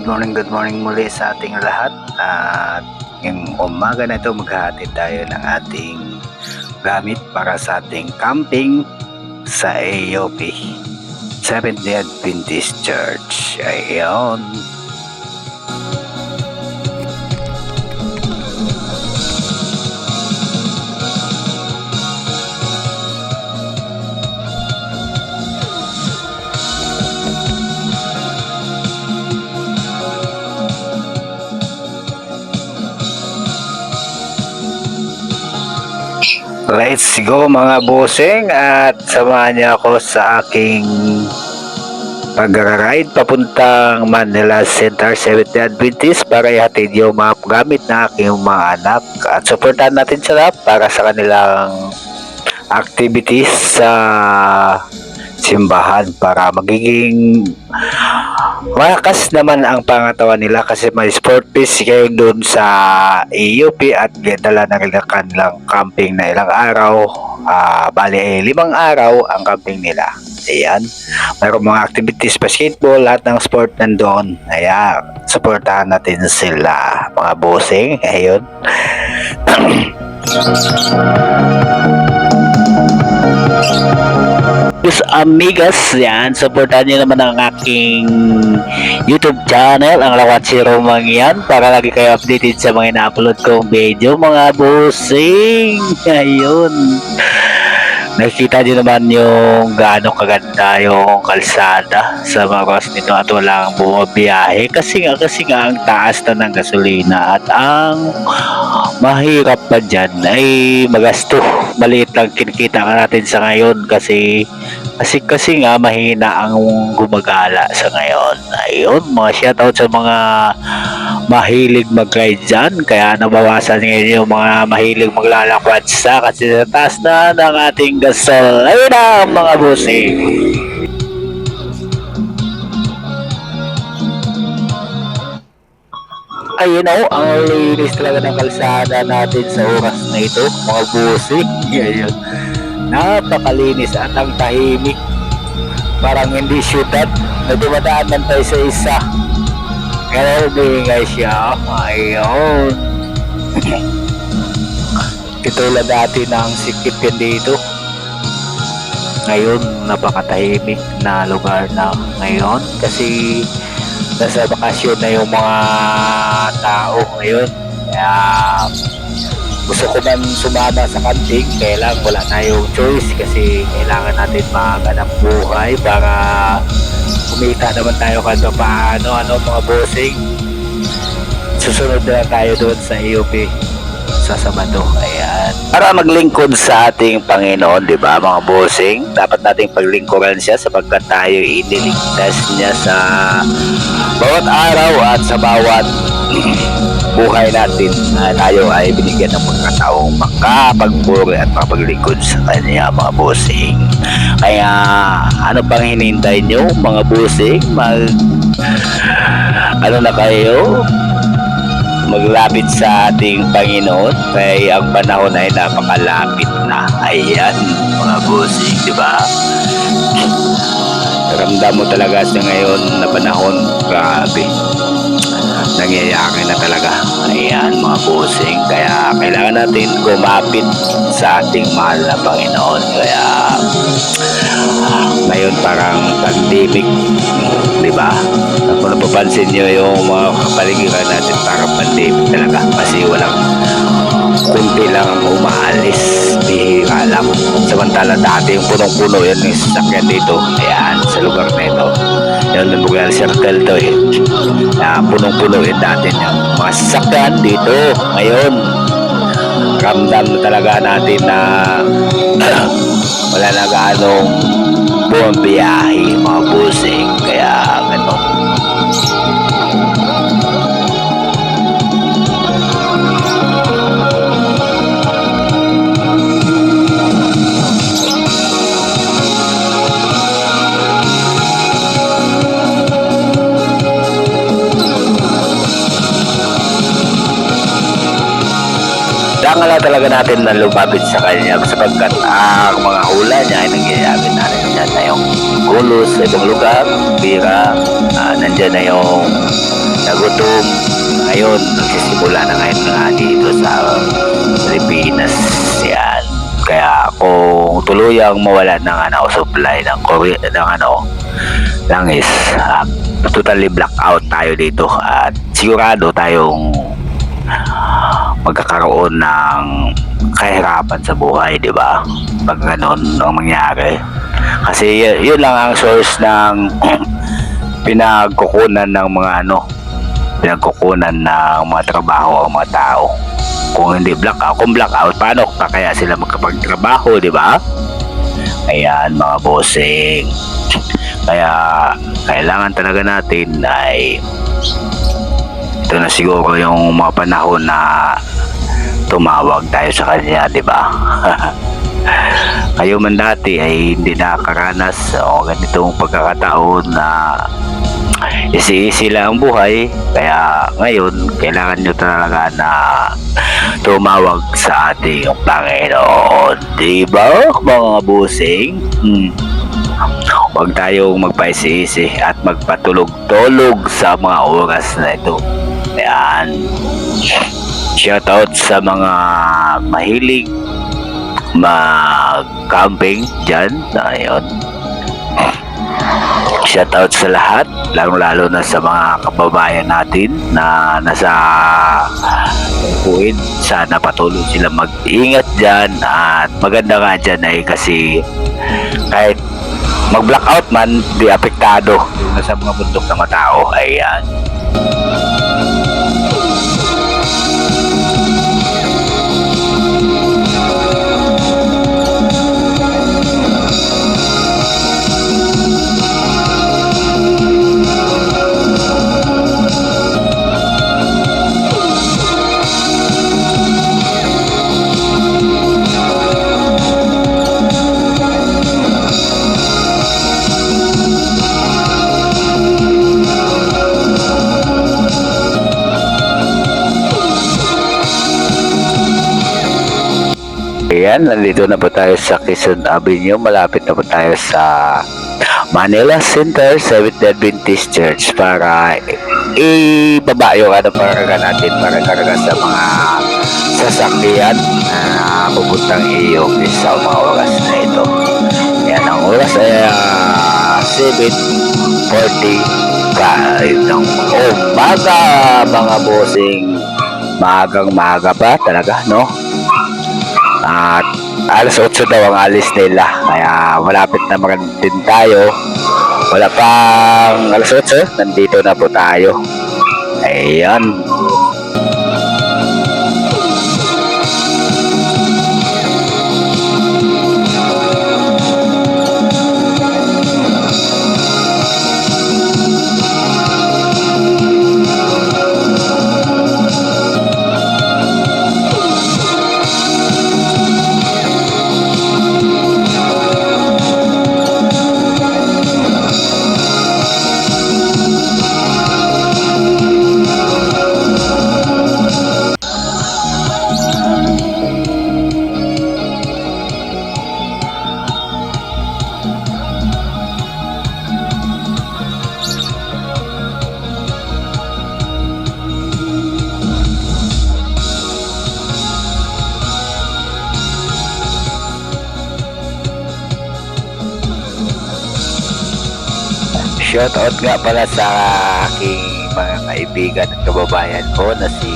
good morning muli sa ating lahat. At ngayong umaga na ito, maghahatid tayo ng ating gamit para sa ating camping sa AOP, Seventh-day Adventist Church. Ayun. Let's go mga bossing, at samahan niyo ako sa aking pag-ride papuntang Manila Center Seventh-day Adventist para ihatid yung mga gamit na aking mga anak at supportan natin sila para sa kanilang activities sa simbahan para magiging malakas naman ang pangatawan nila, kasi may sport piece kayo doon sa AUP at dala na rin ang kanilang camping na ilang araw. Bali 5 araw ang camping nila. Ayan, mayroong mga activities, basketball, lahat ng sport nandoon. Ayan, supportahan natin sila mga bossing. Ayun. Amigas, yan, supportan nyo naman ang aking YouTube channel, ang Lawatsi Romang yan, para lagi kayo updated sa mga ina-upload kong video mga bossing. Ayun, nakikita nyo naman yung gaano kaganda yung kalsada sa mga oras nito at walang bumabiyahe kasi nga ang taas na ng gasolina, at ang mahirap pa dyan ay magasto. Maliit lang kinikita natin sa ngayon kasi nga mahina ang gumagala sa ngayon. Ayun, mga shoutout sa mga mahilig mag-ride dyan, kaya nabawasan ngayon yung mga mahilig maglalakwat sa kasi sa taas na ng ating gasol. Ayun na mga bossing. Ayun o, ang linis talaga ng kalsada natin sa oras na ito mga bossing. Ayun, napakalinis at ang tahimik, parang hindi syudad na dumadaan man tayo sa isa, pero bingay siya. Ayun. Itulad dati ng sikip yan dito, ngayon napakatahimik na lugar na ngayon kasi nasa bakasyon na yung mga tao ngayon. Kaya gusto ko man sumama sa camping, kaya lang wala tayong choice kasi kailangan natin maghanap buhay para kumita naman tayo kahit paano, mga bossing. Susunod na tayo doon sa AOP sa Sabado. Ayan, para maglingkod sa ating Panginoon, di ba mga bossing? Dapat nating paglingkuran siya sapagkat tayo iniligtas niya sa bawat araw at sa bawat buhay natin. Tayo ay binigyan ng pagkataong makapagpuri at makapaglingkod sa kanya mga bossing. Kaya ano pang hinihintay nyo mga bossing? Ano na kayo? Maglapit sa ating Panginoon, kaya ang panahon ay napakalapit na. Ayan mga bossing, di ba? Ramdam mo talaga sa ngayon na panahon, grabe, nangyayari na talaga. Ayan mga bossing, kaya kailangan natin kumapit sa ating mahal na Panginoon. Kaya ngayon parang pandemic, di ba? Kung napapansin nyo yung mga kapaligiran natin, parang pandemic talaga kasi walang, kunti lang ang umaalis, bihira lang. Samantala dati yung punong-puno yan yung sasakyan dito. Ayan, sa lugar na ito, yung Memorial Circle to eh, punong-puno yun dati yung mga sasakyan dito. Ngayon ramdam na talaga natin na wala na ganong bumabiyahe mga bossing, kaya gano'n. Kailangan talaga natin na lumapit sa kanya sapagkat ang mga hula niya ay nangyayari na rin. Nandiyan na yung gulos sa ibang lugar, bira, nandiyan na yung nagutom. Ngayon, nagsisimula na ngayon nga dito sa Pilipinas. Yan. Kaya kung tuluyang mawala ng supply ng langis, totally blackout tayo dito at sigurado tayong magkakaroon ng kahirapan sa buhay, di ba? Pag ganun ang mangyari. Kasi yun lang ang source ng pinagkukunan ng mga pinagkukunan ng mga trabaho ang mga tao. Kung hindi blackout, kung blackout, paano pa kaya sila magkapagtrabaho, di ba? Ayan mga bossing. Kaya kailangan talaga natin ay ito na siguro yung mga panahon na tumawag tayo sa kanya, di ba? Kayo man dati ay hindi nakakaranas o ganitong pagkakataon na easy lang ang buhay, kaya ngayon kailangan nyo talaga na tumawag sa ating Panginoon, di ba mga busing? Huwag tayong magpaisi-isi at magpatulog-tulog sa mga oras na ito. Ayan. Shoutout sa mga mahilig mag-camping dyan. Ayun. Shoutout sa lahat, lalo na sa mga kababayan natin na nasa buhid. Sana patuloy sila mag-ingat dyan, at maganda nga dyan ay kasi kahit mag-blackout man, di apektado yung nasa mga bundok na matao. Ayan. Ayan, nandito na po tayo sa Quezon Avenue. Malapit na po tayo sa Manila Center, Seventh-day Adventist Church para ibaba yung para natin para karga sa mga sasakyan na pupuntang iyong sa mga oras na ito. Ayan, ang oras ay 7:45 ng umaga, mga bossing. Maagang-maaga pa talaga, no? At alas 8 daw ang alis nila, kaya malapit na din tayo. Wala pang alas 8, nandito na po tayo. Ayan. Shoutout nga pala sa aking mga kaibigan at kababayan ko na si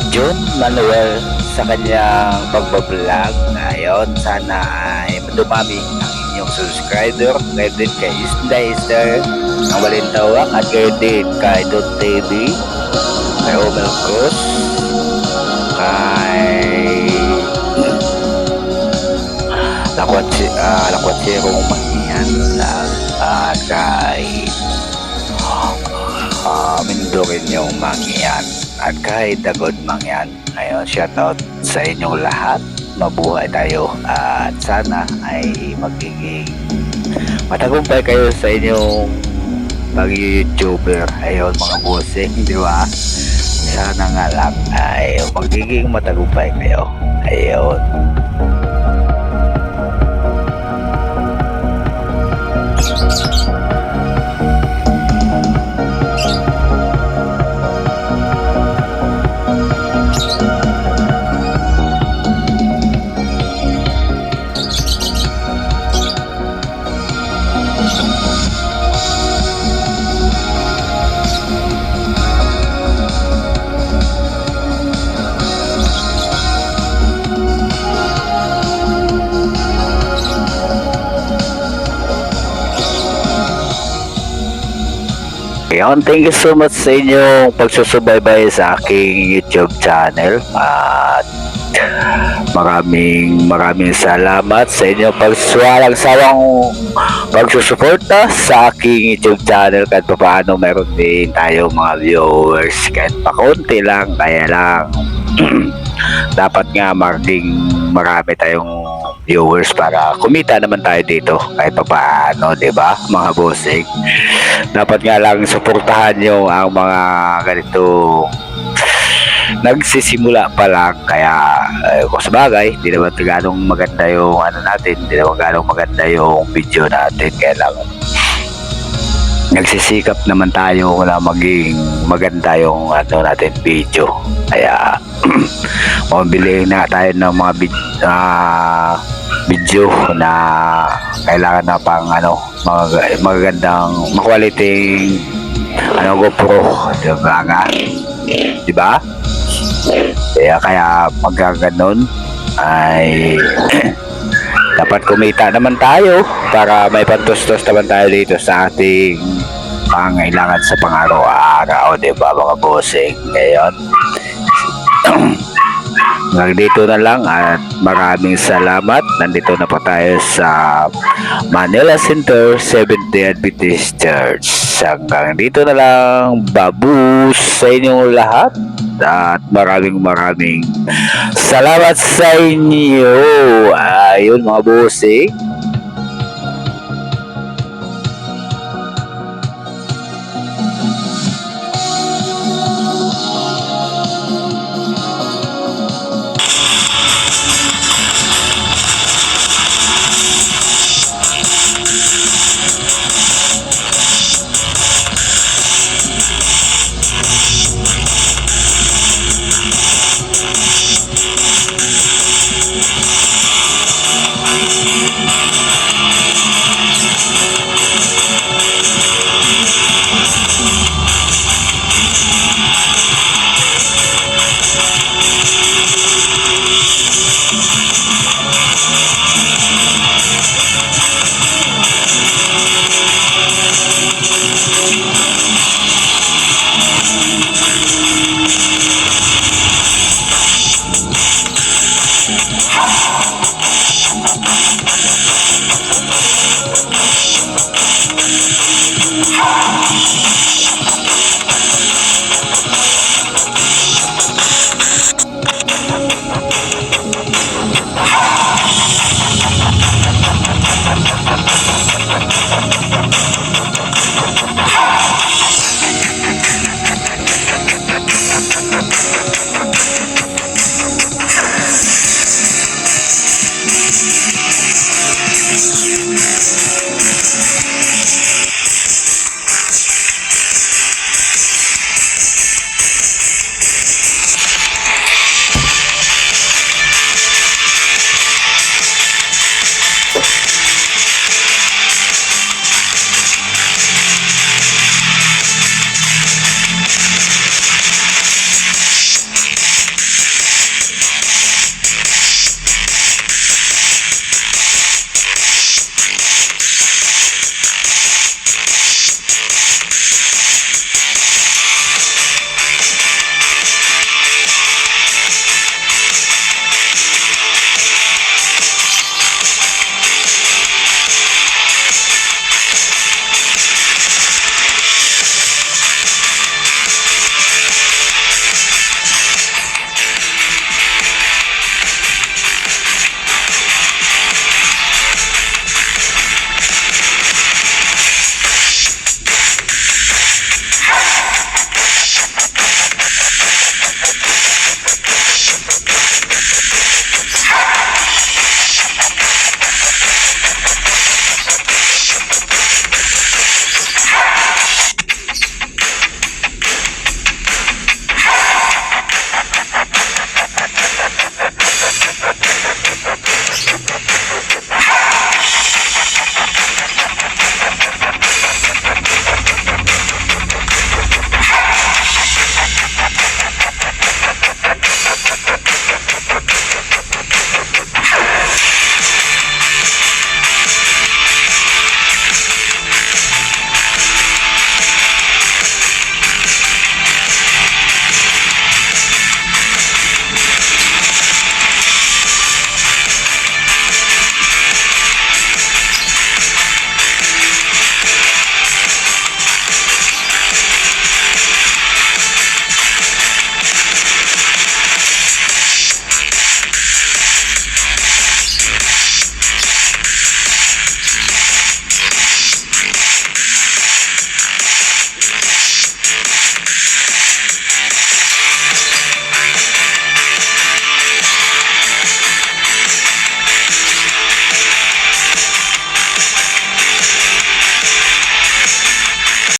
John Manuel sa kanyang pagbablog. Ngayon, sana ay dumami ang inyong subscriber. Ngayon din kay Isday Sir ng Balintawak, at ngayon din kay Don TV, kay Omel Cruz, kay Lakwatsirong Manian, at kay Mindorin yung Mangyan, at kay Dagod Mangyan. Ayun, shoutout sa inyong lahat. Mabuhay tayo at sana ay magiging matagumpay kayo sa inyong pag-YouTuber. Ayun mga bossing, di ba? Sana nga lang ay magiging matagumpay kayo. Ayun. Ayun, thank you so much sa inyong pagsusubaybay sa aking YouTube channel. At maraming salamat sa inyong pagsuwalang sawang pagsusuporta sa aking YouTube channel. Kahit pa paano meron din tayo mga viewers, kahit pa konti lang, kaya lang dapat nga marami tayong viewers para kumita naman tayo dito kahit pa paano, di ba mga bossing? Dapat nga lang suportahan nyo ang mga ganito nagsisimula pa lang, kaya kung sa bagay di naman ganong maganda yung ano natin, di naman ganong maganda yung video natin, kaya lang nagsisikap naman tayo na maging maganda yung ano natin video, kaya mabili na tayo ng mga video na kailangan na pang ano magagandang makwaliting ano GoPro, diba nga, diba? Kaya magkaganon ay dapat kumita naman tayo para may pantustos naman tayo dito sa ating pangailangan sa pang-araw-araw, diba mga bossing? Ngayon dito na lang at maraming salamat. Nandito na po tayo sa Manila Center Seventh-day Adventist Church. Hanggang dito na lang, babus sa inyong lahat at maraming salamat sa inyo. Ayun mga bossing,